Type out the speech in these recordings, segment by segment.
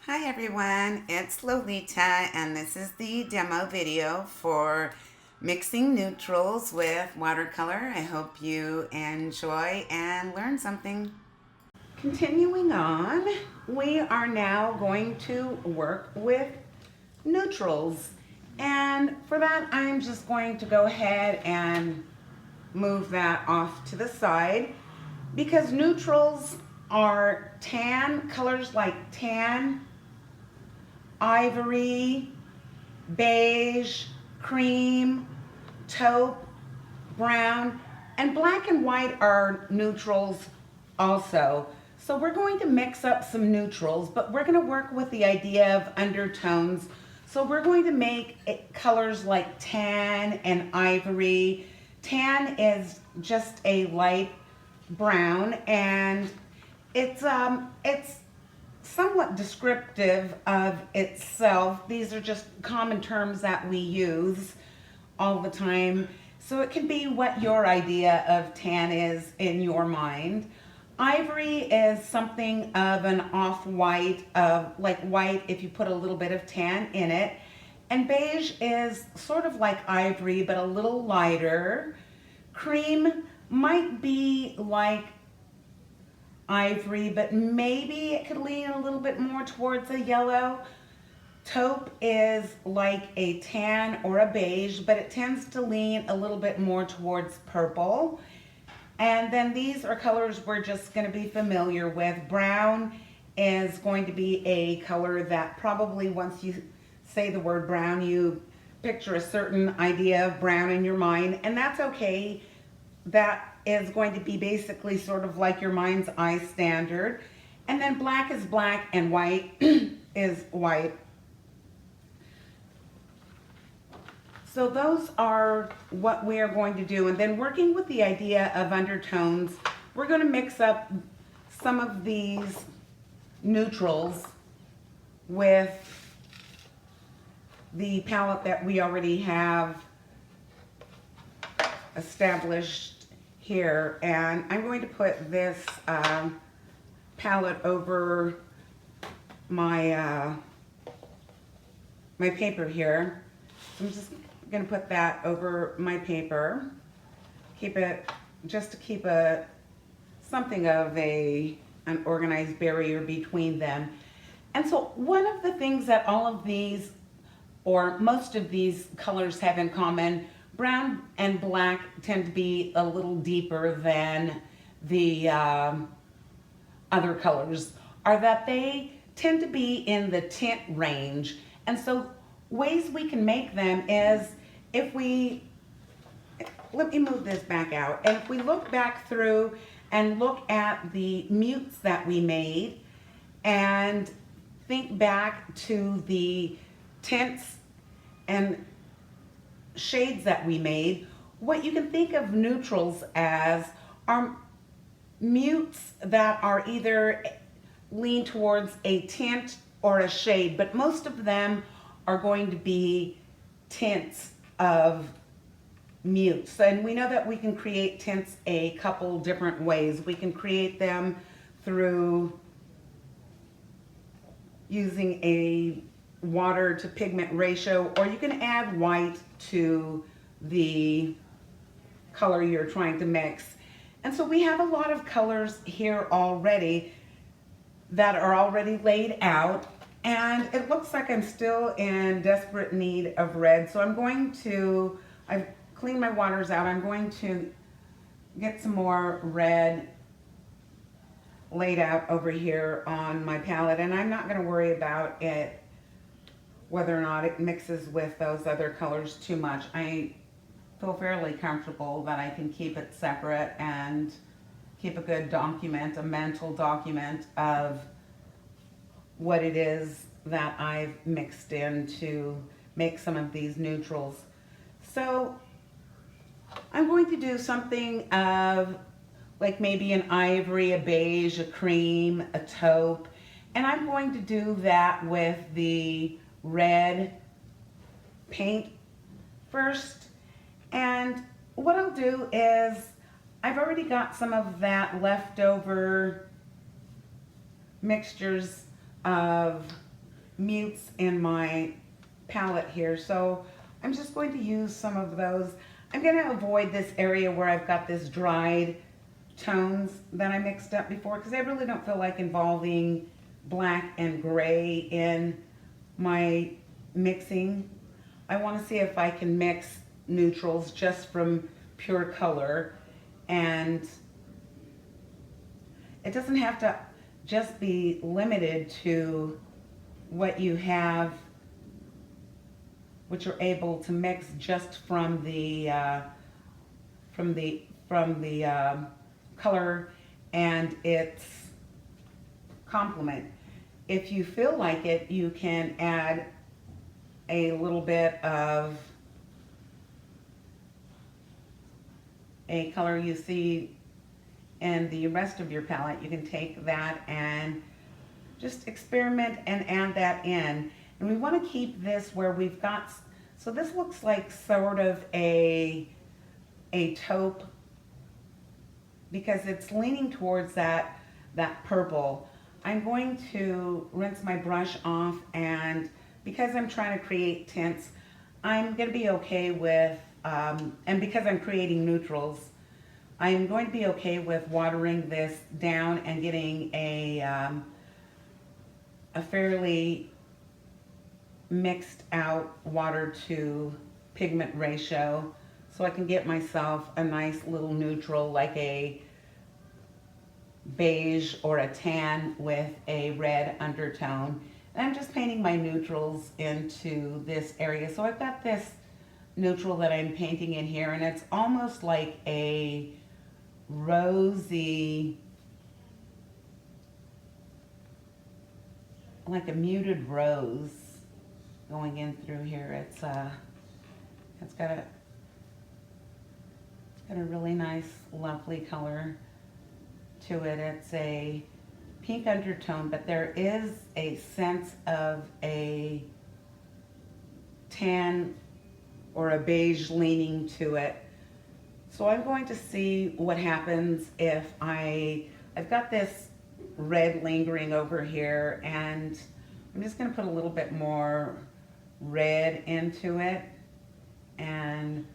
Hi everyone, it's Lolita and this is the demo video for mixing neutrals with watercolor. I hope you enjoy and learn something. Continuing on, we are now going to work with neutrals. And for that, I'm just going to go ahead and move that off to the side because neutrals are tan, colors like tan, ivory, beige, cream, taupe, brown, and black and white are neutrals also. So we're going to mix up some neutrals, but we're going to work with the idea of undertones. So we're going to make colors like tan and ivory. Tan is just a light brown, and it's somewhat descriptive of itself. These are just common terms that we use all the time. So it can be what your idea of tan is in your mind. Ivory is something of an off-white, like white if you put a little bit of tan in it. And beige is sort of like ivory, but a little lighter. Cream might be like ivory, but maybe it could lean a little bit more towards a yellow. Taupe is like a tan or a beige, but it tends to lean a little bit more towards purple. And then these are colors we're just going to be familiar with. Brown is going to be a color that probably once you say the word brown, you picture a certain idea of brown in your mind, and that's okay. That is going to be basically sort of like your mind's eye standard. And then black is black and white is white. So those are what we are going to do. And then working with the idea of undertones, we're going to mix up some of these neutrals with the palette that we already have established here. And I'm going to put this palette over my my paper here. So I'm just going to put that over my paper. Keep it, just to keep something of an organized barrier between them. And so one of the things that all of these, or most of these colors have in common, brown and black tend to be a little deeper than the other colors, are that they tend to be in the tint range. And so ways we can make them is if we, let me move this back out, and if we look back through and look at the mutes that we made and think back to the tints and shades that we made, what you can think of neutrals as are mutes that are either lean towards a tint or a shade, but most of them are going to be tints of mutes. And we know that we can create tints a couple different ways. We can create them through using a water to pigment ratio, or you can add white to the color you're trying to mix. And so we have a lot of colors here already that are already laid out, and it looks like I'm still in desperate need of red. So I'm going to, I've cleaned my waters out, I'm going to get some more red laid out over here on my palette, and I'm not going to worry about it, whether or not it mixes with those other colors too much. I feel fairly comfortable that I can keep it separate and keep a good document, a mental document of what it is that I've mixed in to make some of these neutrals. So I'm going to do something of like maybe an ivory, a beige, a cream, a taupe, and I'm going to do that with the red paint first. And what I'll do is, I've already got some of that leftover mixtures of mutes in my palette here, so I'm just going to use some of those. I'm going to avoid this area where I've got this dried tones that I mixed up before, because I really don't feel like involving black and gray in my mixing. I want to see if I can mix neutrals just from pure color, and it doesn't have to just be limited to what you have, what you're able to mix just from the color and its complement. If you feel like it, you can add a little bit of a color you see in the rest of your palette. You can take that and just experiment and add that in. And we want to keep this where we've got, so this looks like sort of a taupe, because it's leaning towards that purple. I'm going to rinse my brush off, and because I'm trying to create tints, I'm going to be okay with, and because I'm creating neutrals, I'm going to be okay with watering this down and getting a fairly mixed out water to pigment ratio, so I can get myself a nice little neutral, like a beige or a tan with a red undertone. And I'm just painting my neutrals into this area. So I've got this neutral that I'm painting in here, and it's almost like a rosy, like a muted rose going in through here. It's got a really nice, lovely color to it. It's a pink undertone, but there is a sense of a tan or a beige leaning to it. So I'm going to see what happens if I've got this red lingering over here, and I'm just going to put a little bit more red into it and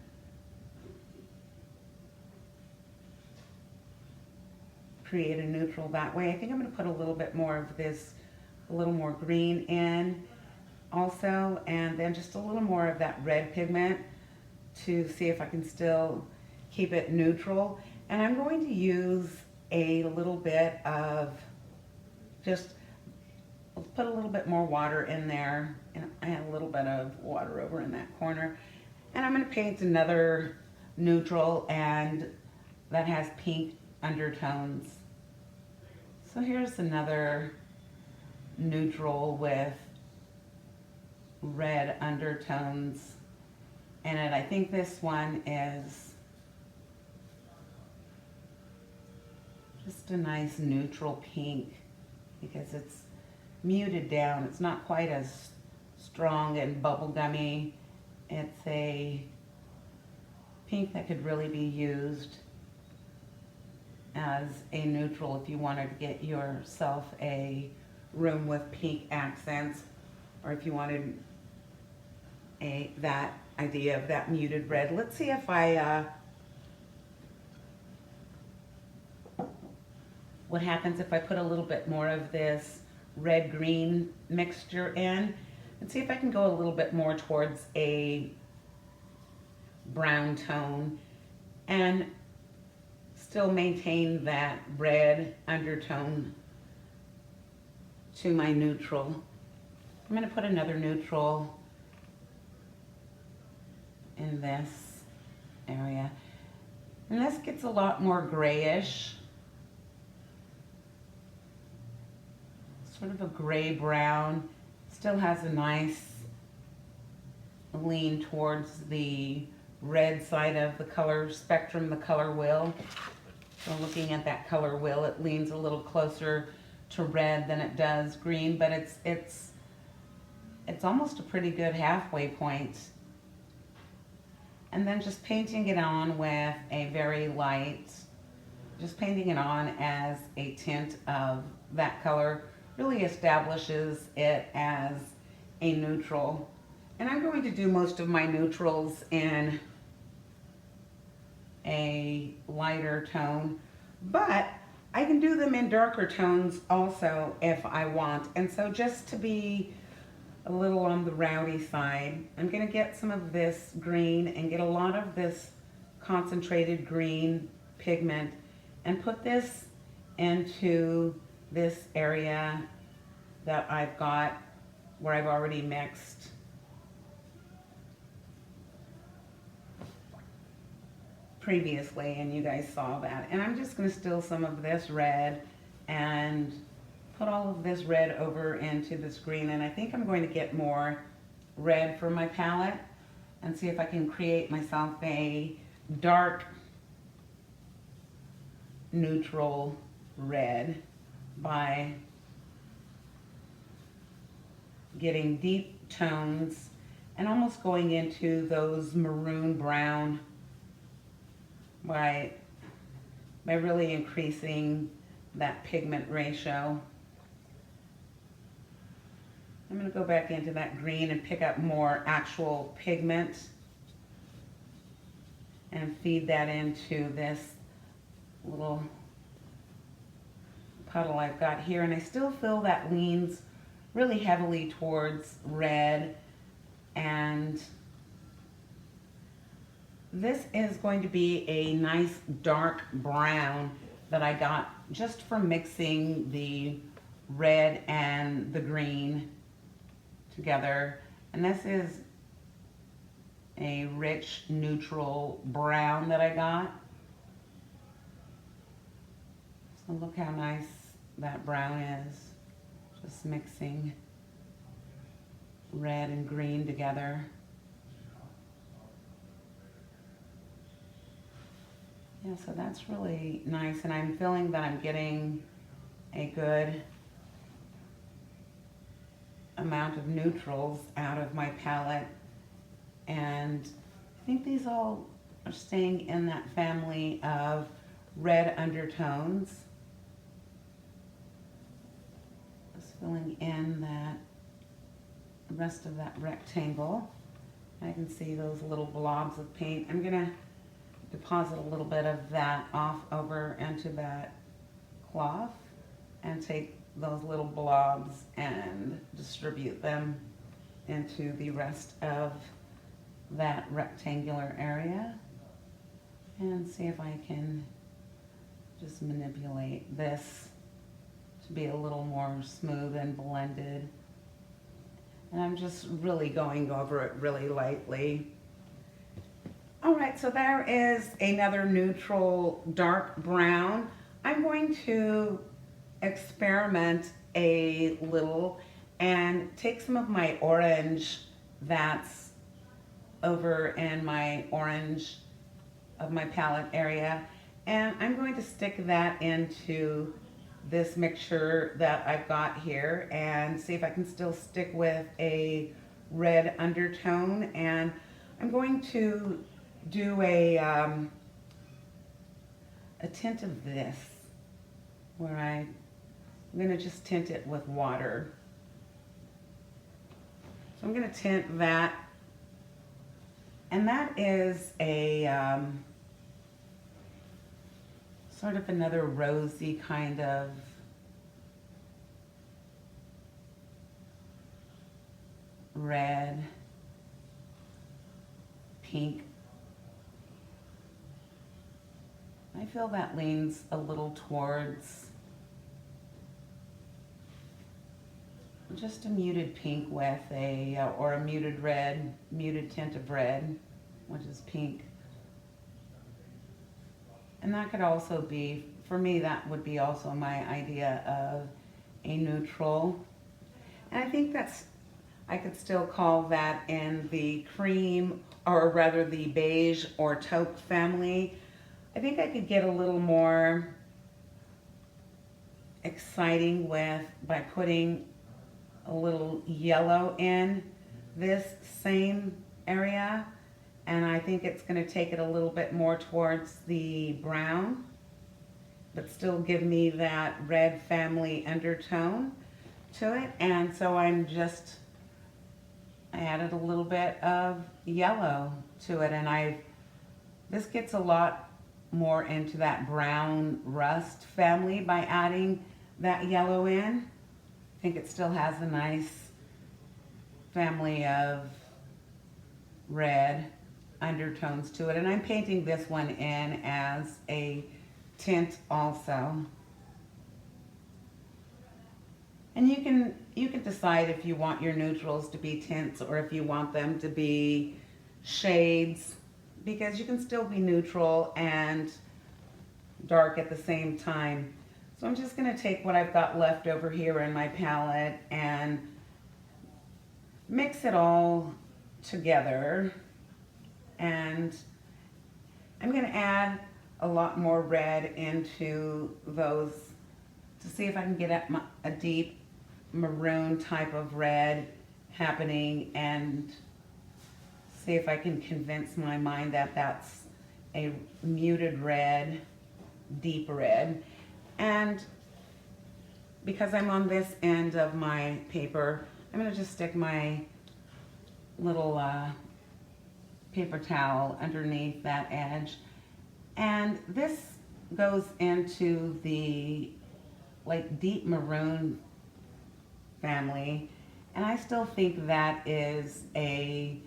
create a neutral that way. I think I'm going to put a little bit more of this, a little more green in also, and then just a little more of that red pigment to see if I can still keep it neutral. And I'm going to use a little bit of just, let's put a little bit more water in there, and I had a little bit of water over in that corner. And I'm going to paint another neutral, and that has pink undertones. So here's another neutral with red undertones in it. I think this one is just a nice neutral pink because it's muted down. It's not quite as strong and bubblegummy. It's a pink that could really be used as a neutral if you wanted to get yourself a room with pink accents, or if you wanted that idea of that muted red. Let's see if what happens if I put a little bit more of this red-green mixture in, and see if I can go a little bit more towards a brown tone and still maintain that red undertone to my neutral. I'm going to put another neutral in this area. And this gets a lot more grayish. Sort of a gray-brown. Still has a nice lean towards the red side of the color spectrum, the color wheel. So looking at that color wheel, it leans a little closer to red than it does green, but it's almost a pretty good halfway point. And then just painting it on with a very light, just painting it on as a tint of that color really establishes it as a neutral. And I'm going to do most of my neutrals in a lighter tone, but I can do them in darker tones also if I want. And so just to be a little on the rowdy side, I'm gonna get some of this green and get a lot of this concentrated green pigment and put this into this area that I've got where I've already mixed previously, and you guys saw that. And I'm just gonna steal some of this red and put all of this red over into this green, and I think I'm going to get more red for my palette and see if I can create myself a dark neutral red by getting deep tones and almost going into those maroon brown by really increasing that pigment ratio. I'm going to go back into that green and pick up more actual pigment and feed that into this little puddle I've got here. And I still feel that leans really heavily towards red, and this is going to be a nice dark brown that I got just from mixing the red and the green together. And this is a rich neutral brown that I got. So look how nice that brown is, just mixing red and green together. Yeah, so that's really nice, and I'm feeling that I'm getting a good amount of neutrals out of my palette, and I think these all are staying in that family of red undertones. Just filling in that the rest of that rectangle. I can see those little blobs of paint. I'm gonna deposit a little bit of that off over into that cloth and take those little blobs and distribute them into the rest of that rectangular area, and see if I can just manipulate this to be a little more smooth and blended. And I'm just really going over it really lightly. All right, so there is another neutral dark brown. I'm going to experiment a little and take some of my orange that's over in my orange of my palette area, and I'm going to stick that into this mixture that I've got here and see if I can still stick with a red undertone. And I'm going to do a tint of this where I'm going to just tint it with water. So I'm going to tint that, and that is a sort of another rosy kind of red, pink. I feel that leans a little towards just a muted pink with a, or a muted red, muted tint of red, which is pink. And that could also be, for me, that would be also my idea of a neutral. And I think that's, I could still call that in the cream, or rather the beige or taupe family. I think I could get a little more exciting with, by putting a little yellow in this same area. And I think it's going to take it a little bit more towards the brown, but still give me that red family undertone to it. And so I'm just I added a little bit of yellow to it, and this gets a lot more into that brown rust family by adding that yellow in. I think it still has a nice family of red undertones to it, and I'm painting this one in as a tint also. And you can decide if you want your neutrals to be tints or if you want them to be shades, because you can still be neutral and dark at the same time. So I'm just going to take what I've got left over here in my palette and mix it all together. And I'm going to add a lot more red into those to see if I can get a deep maroon type of red happening, and see if I can convince my mind that that's a muted red, deep red. And because I'm on this end of my paper, I'm going to just stick my little paper towel underneath that edge. And this goes into the like deep maroon family, and I still think that is a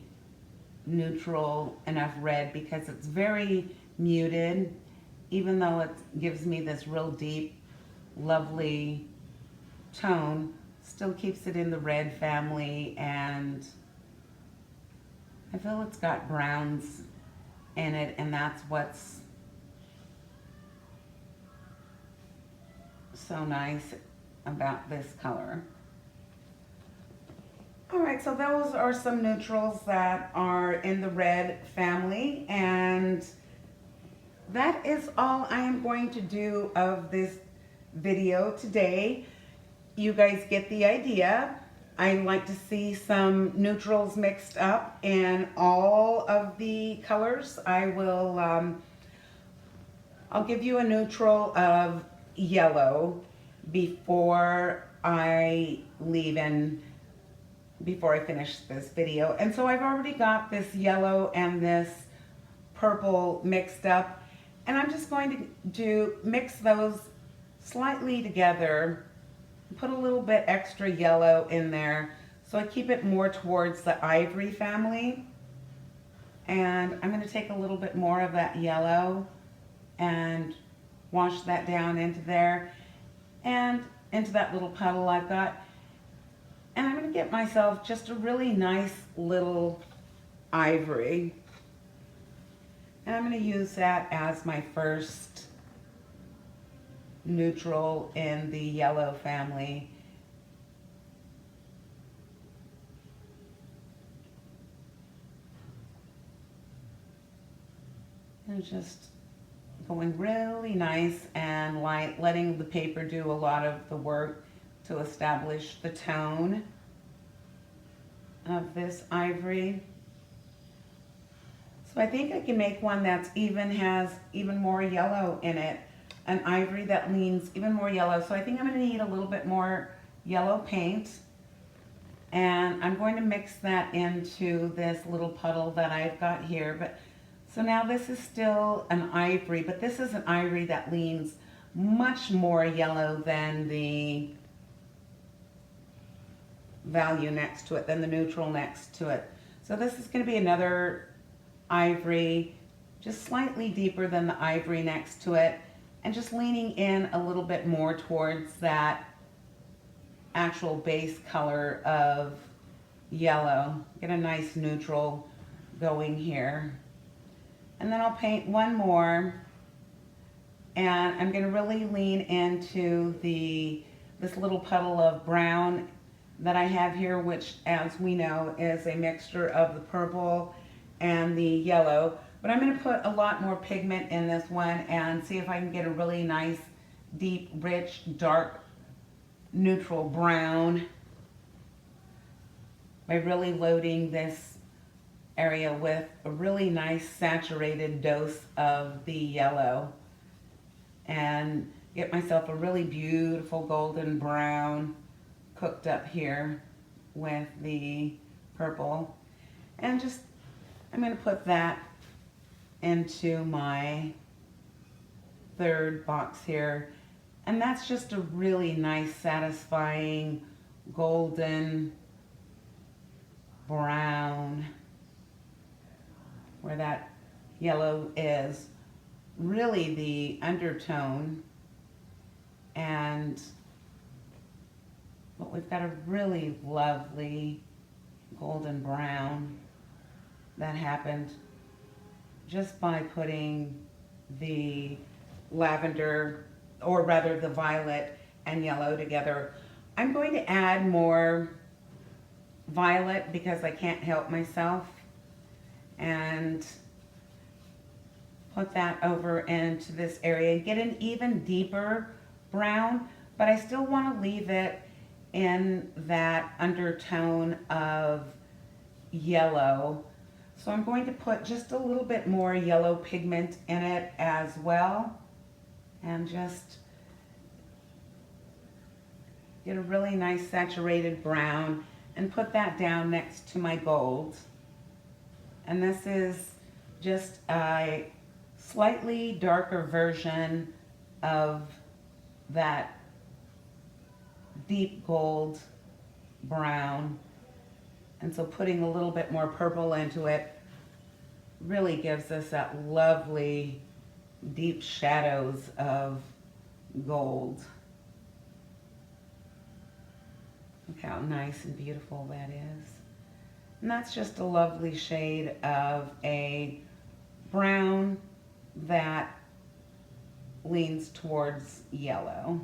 neutral enough red because it's very muted, even though it gives me this real deep, lovely tone, still keeps it in the red family, and I feel it's got browns in it, and that's what's so nice about this color. All right, so those are some neutrals that are in the red family, and that is all I am going to do of this video today. You guys get the idea. I like to see some neutrals mixed up in all of the colors. I'll give you a neutral of yellow before I leave and before I finish this video. And so I've already got this yellow and this purple mixed up, and I'm just going to mix those slightly together, put a little bit extra yellow in there so I keep it more towards the ivory family. And I'm going to take a little bit more of that yellow and wash that down into there and into that little puddle I've got. And I'm going to get myself just a really nice little ivory. And I'm going to use that as my first neutral in the yellow family. And just going really nice and light, letting the paper do a lot of the work to establish the tone of this ivory. So I think I can make one that's has even more yellow in it, an ivory that leans even more yellow. So I think I'm going to need a little bit more yellow paint, and I'm going to mix that into this little puddle that I've got here. But so now this is still an ivory, but this is an ivory that leans much more yellow than the value next to it, than the neutral next to it. So this is going to be another ivory, just slightly deeper than the ivory next to it, and just leaning in a little bit more towards that actual base color of yellow. Get a nice neutral going here. And then I'll paint one more, and I'm going to really lean into this little puddle of brown that I have here, which, as we know, is a mixture of the purple and the yellow. But I'm going to put a lot more pigment in this one and see if I can get a really nice, deep, rich, dark, neutral brown by really loading this area with a really nice saturated dose of the yellow, and get myself a really beautiful golden brown cooked up here with the purple. And just, I'm going to put that into my third box here. And that's just a really nice, satisfying golden brown, where that yellow is really the undertone. And but we've got a really lovely golden brown that happened just by putting the lavender, or rather the violet and yellow together. I'm going to add more violet because I can't help myself, and put that over into this area and get an even deeper brown, but I still want to leave it in that undertone of yellow. So I'm going to put just a little bit more yellow pigment in it as well, and just get a really nice saturated brown and put that down next to my gold. And this is just a slightly darker version of that deep gold brown. And so putting a little bit more purple into it really gives us that lovely deep shadows of gold. Look how nice and beautiful that is. And that's just a lovely shade of a brown that leans towards yellow.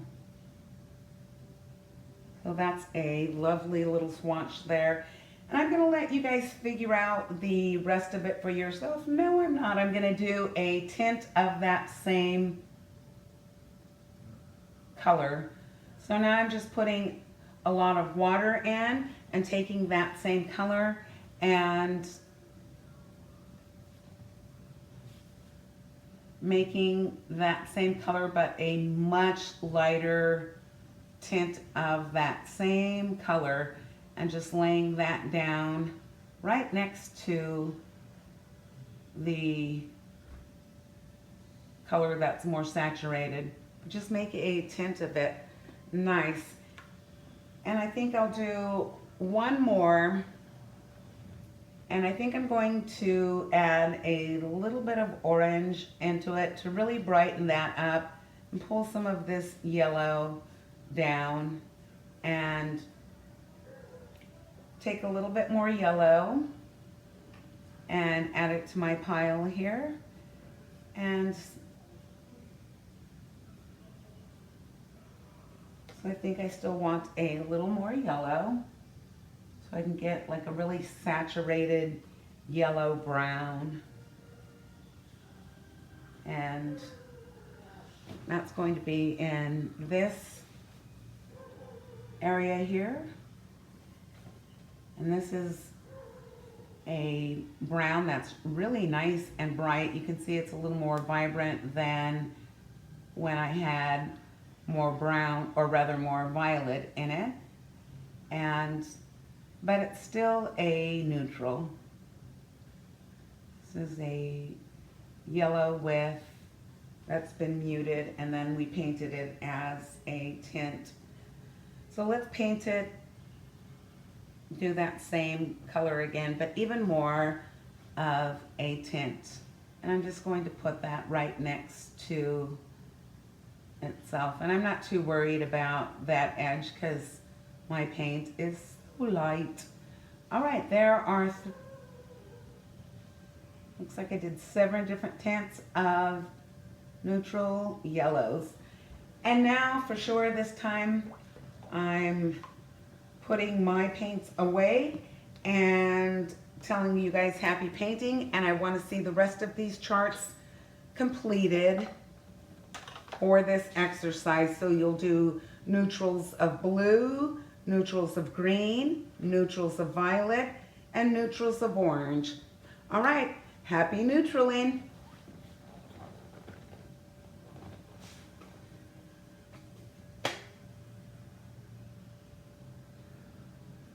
So that's a lovely little swatch there. And I'm going to let you guys figure out the rest of it for yourself. No, I'm not. I'm going to do a tint of that same color. So now I'm just putting a lot of water in and taking that same color and making that same color but a much lighter tint of that same color, and just laying that down right next to the color that's more saturated. Just make a tint of it nice. And I think I'll do one more, and I think I'm going to add a little bit of orange into it to really brighten that up and pull some of this yellow down, and take a little bit more yellow and add it to my pile here. And so I think I still want a little more yellow, so I can get like a really saturated yellow brown. And that's going to be in this area here. And this is a brown that's really nice and bright. You can see it's a little more vibrant than when I had more brown, or rather more violet in it. But it's still a neutral. This is a yellow with, that's been muted, and then we painted it as a tint. So let's paint it, do that same color again, but even more of a tint. And I'm just going to put that right next to itself. And I'm not too worried about that edge because my paint is so light. All right, there are, looks like I did 7 different tints of neutral yellows. And now for sure this time I'm putting my paints away and telling you guys happy painting, and I want to see the rest of these charts completed for this exercise. So you'll do neutrals of blue, neutrals of green, neutrals of violet, and neutrals of orange. All right, happy neutraling.